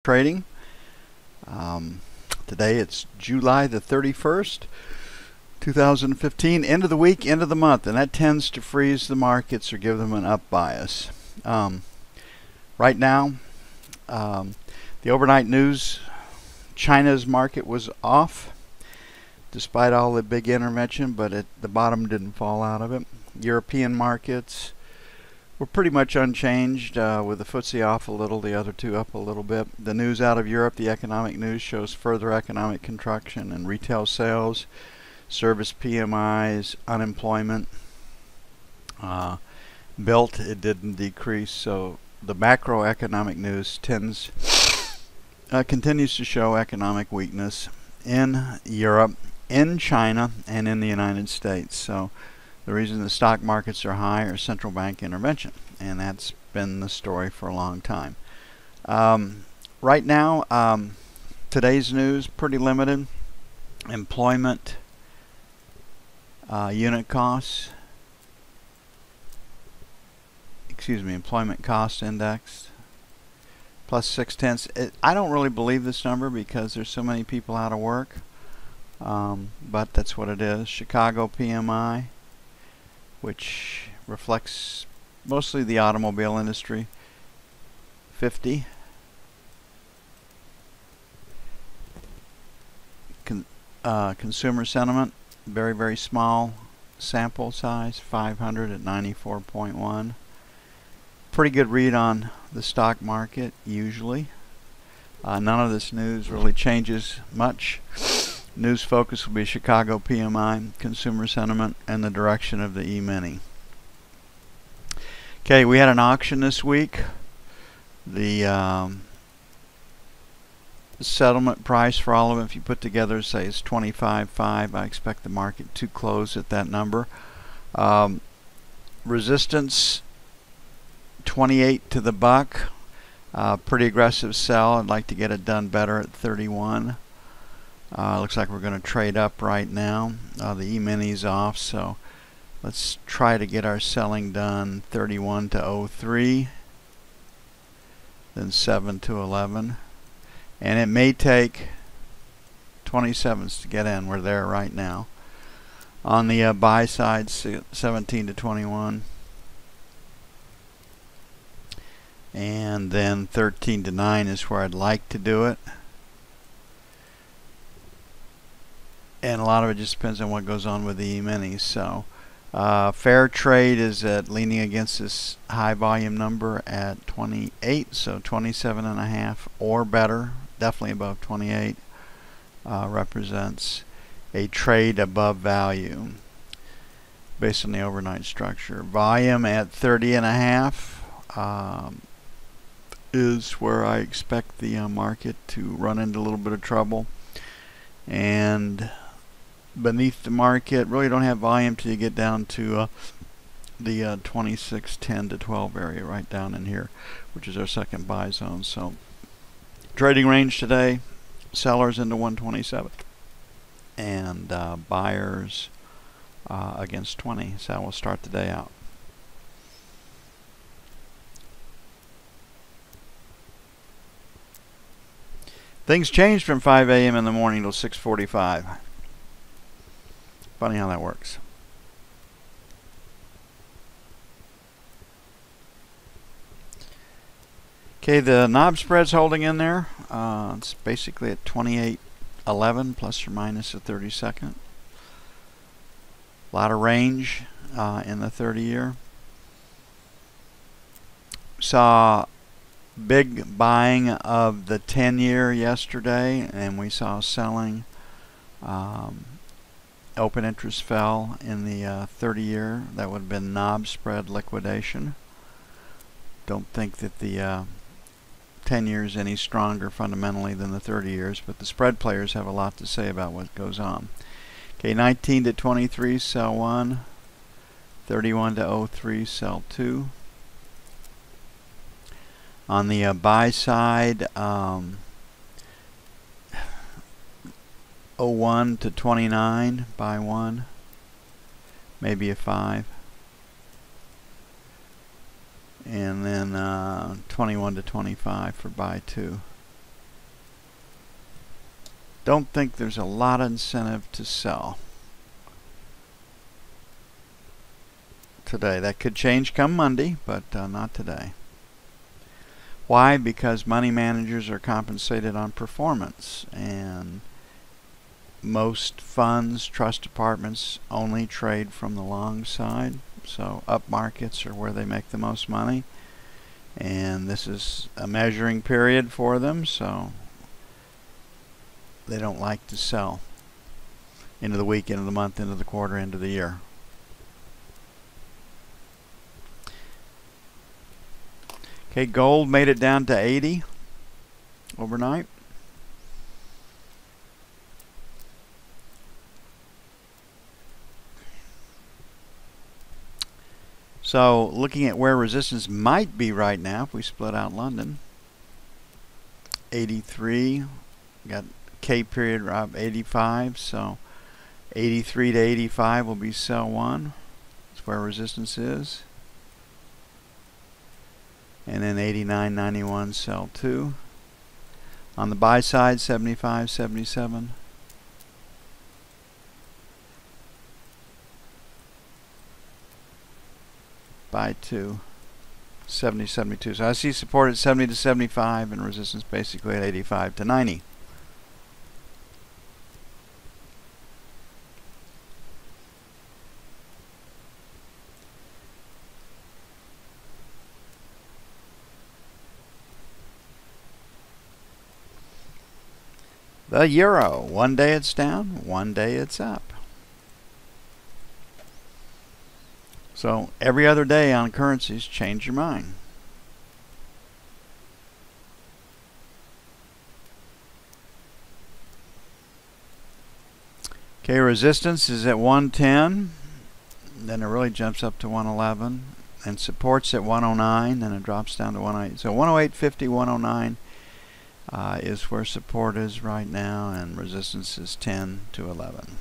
trading. Today it's July the 31st, 2015, end of the week, end of the month, and that tends to freeze the markets or give them an up bias. Right now, the overnight news, China's market was off despite all the big intervention, but the bottom didn't fall out of it. European markets were pretty much unchanged, with the FTSE off a little, the other two up a little bit. The news out of Europe, the economic news, shows further economic contraction in retail sales, service PMIs, unemployment. Built, it didn't decrease, so the macroeconomic news continues to show economic weakness in Europe, in China, and in the United States. So the reason the stock markets are high are central bank intervention, and that's been the story for a long time. Right now, today's news, pretty limited. Employment unit costs, employment cost index, plus 0.6. I don't really believe this number because there's so many people out of work, but that's what it is. Chicago PMI, which reflects mostly the automobile industry, 50. Consumer sentiment, very, very small sample size, 500 at 94.1. Pretty good read on the stock market, usually. None of this news really changes much. News focus will be Chicago PMI, consumer sentiment, and the direction of the E-mini. Okay, we had an auction this week. The settlement price for all of them, if you put together, say it's 25.5. I expect the market to close at that number. Resistance 28 to the buck. Pretty aggressive sell. I'd like to get it done better at 31. Looks like we're going to trade up right now. The E-mini's off, so let's try to get our selling done. 31 to 03, then 7 to 11, and it may take 27s to get in. We're there right now. On the buy side, 17 to 21, and then 13 to 9 is where I'd like to do it. And a lot of it just depends on what goes on with the E-minis. So fair trade is leaning against this high volume number at 28, so 27.5 or better, definitely above 28, represents a trade above value based on the overnight structure. Volume at 30.5 is where I expect the market to run into a little bit of trouble. And beneath the market, really don't have volume till you get down to the 26.10 to 12 area, right down in here, which is our second buy zone. So trading range today, sellers into 127 and buyers against 20. So we'll start the day out. Things changed from 5 a.m. in the morning till 6:45. Funny how that works. Okay, the knob spread's holding in there. It's basically at 28.11 plus or minus a 32nd. A lot of range in the 30-year. Saw big buying of the 10-year yesterday, and we saw selling. Open interest fell in the 30-year. That would have been knob spread liquidation. Don't think that the 10 years any stronger fundamentally than the 30 years, but the spread players have a lot to say about what goes on. Okay, 19 to 23, sell 1. 31 to 03, sell 2. On the buy side, 01 to 29, buy 1, maybe a 5, and then 21 to 25 for buy 2. Don't think there's a lot of incentive to sell today. That could change come Monday, but not today. Why? Because money managers are compensated on performance, and most funds, trust departments only trade from the long side. So up markets are where they make the most money, and this is a measuring period for them, so they don't like to sell into the week, into the month, into the quarter, into the year. Okay, gold made it down to 80 overnight. So looking at where resistance might be right now, if we split out London, 83, got K period up 85, so 83 to 85 will be sell 1. That's where resistance is. And then 89.91 sell 2. On the buy side, 75.77. Buy 2. 70.72. So I see support at 70 to 75 and resistance basically at 85 to 90. The euro, one day it's down, one day it's up. So every other day on currencies, change your mind. Okay, resistance is at 110, then it really jumps up to 111, and support's at 109, then it drops down to 108. So 108.50, 109 is where support is right now, and resistance is 10 to 11.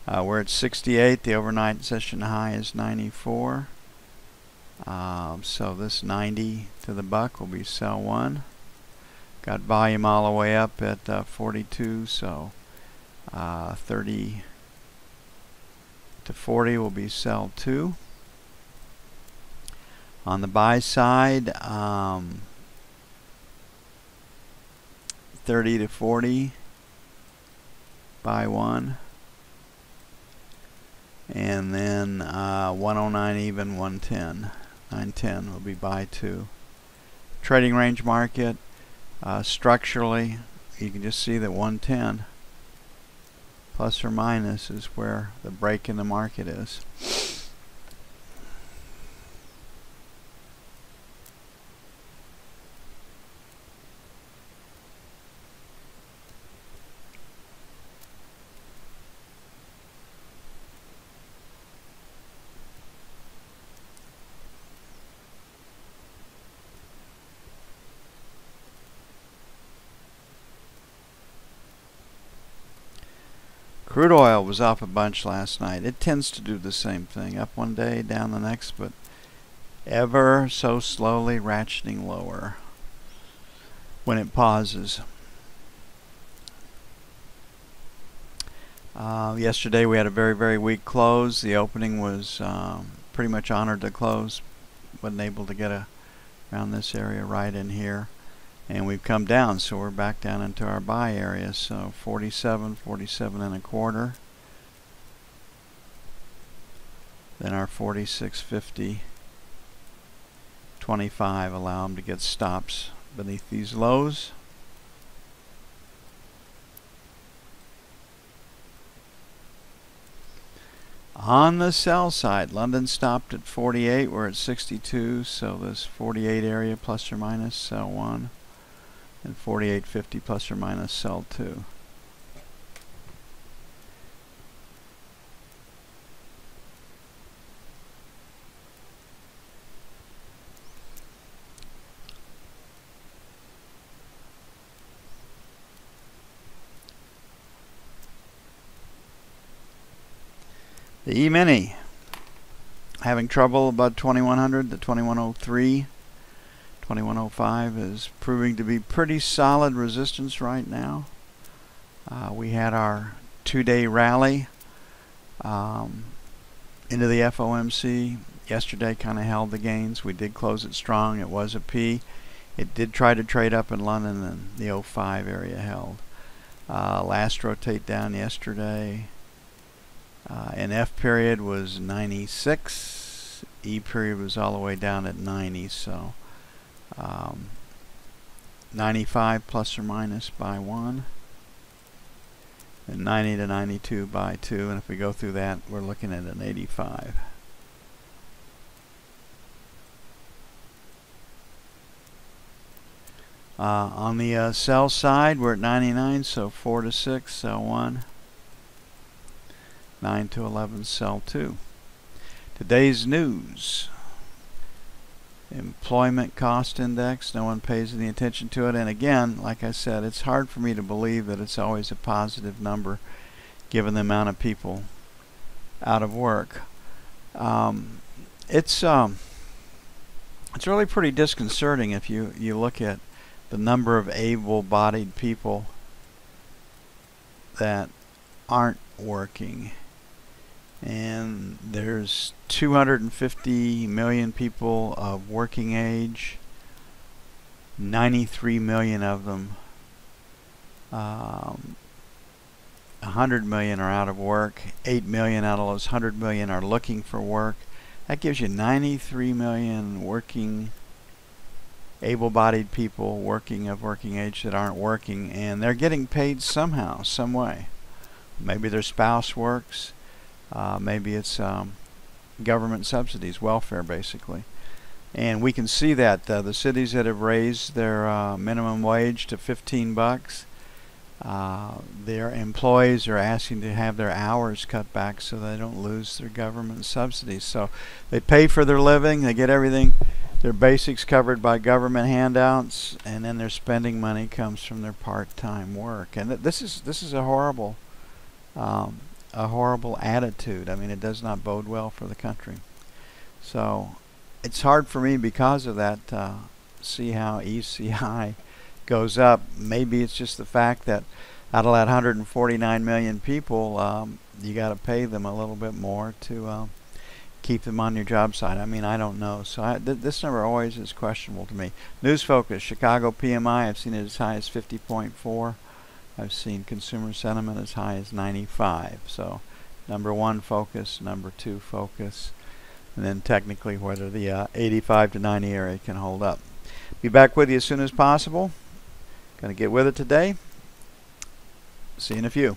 We're at 68. The overnight session high is 94. So this 90 to the buck will be sell 1. Got volume all the way up at 42, so 30 to 40 will be sell 2. On the buy side, 30 to 40, buy 1. And then 109 even, 110. 910 will be buy 2. Trading range market, structurally, you can just see that 110 plus or minus is where the break in the market is. Crude oil was off a bunch last night. It tends to do the same thing. Up one day, down the next, but ever so slowly ratcheting lower when it pauses. Yesterday we had a very, very weak close. The opening was pretty much honored the close. Wasn't able to get around this area right in here. And we've come down, so we're back down into our buy area. So 47, 47 and a quarter. Then our 46.50, 25 allow them to get stops beneath these lows. On the sell side, London stopped at 48. We're at 62, so this 48 area plus or minus sell 1. And 48.50 plus or minus sell 2. The E-mini having trouble about 2100 to 2103. 2105 is proving to be pretty solid resistance right now. We had our 2-day rally into the FOMC yesterday, kind of held the gains. We did close it strong. It was a P. It did try to trade up in London, and the 05 area held. Last rotate down yesterday. NF period was 96. E period was all the way down at 90. So 95 plus or minus by 1. And 90 to 92 by 2. And if we go through that, we're looking at an 85. On the sell side, we're at 99, so 4 to 6, sell 1. 9 to 11, sell 2. Today's news. Employment cost index. No one pays any attention to it. And again, like I said, it's hard for me to believe that it's always a positive number given the amount of people out of work. It's really pretty disconcerting if you look at the number of able-bodied people that aren't working. And there's 250 million people of working age, 93 million of them, 100 million are out of work, 8 million out of those 100 million are looking for work. That gives you 93 million working, able-bodied people working of working age that aren't working, and they're getting paid somehow, some way. Maybe their spouse works. Maybe it's government subsidies, welfare basically. And we can see that the cities that have raised their minimum wage to $15, their employees are asking to have their hours cut back so they don't lose their government subsidies. So they pay for their living, they get everything, their basics covered by government handouts, and then their spending money comes from their part-time work. And this is a horrible attitude. I mean, it does not bode well for the country. So it's hard for me because of that to see how ECI goes up. Maybe it's just the fact that out of that 149 million people, you got to pay them a little bit more to keep them on your job site. I mean, I don't know. So this number always is questionable to me. News focus, Chicago PMI, I've seen it as high as 50.4. I've seen consumer sentiment as high as 95. So number 1 focus, number 2 focus, and then technically whether the 85 to 90 area can hold up. Be back with you as soon as possible. Going to get with it today. See you in a few.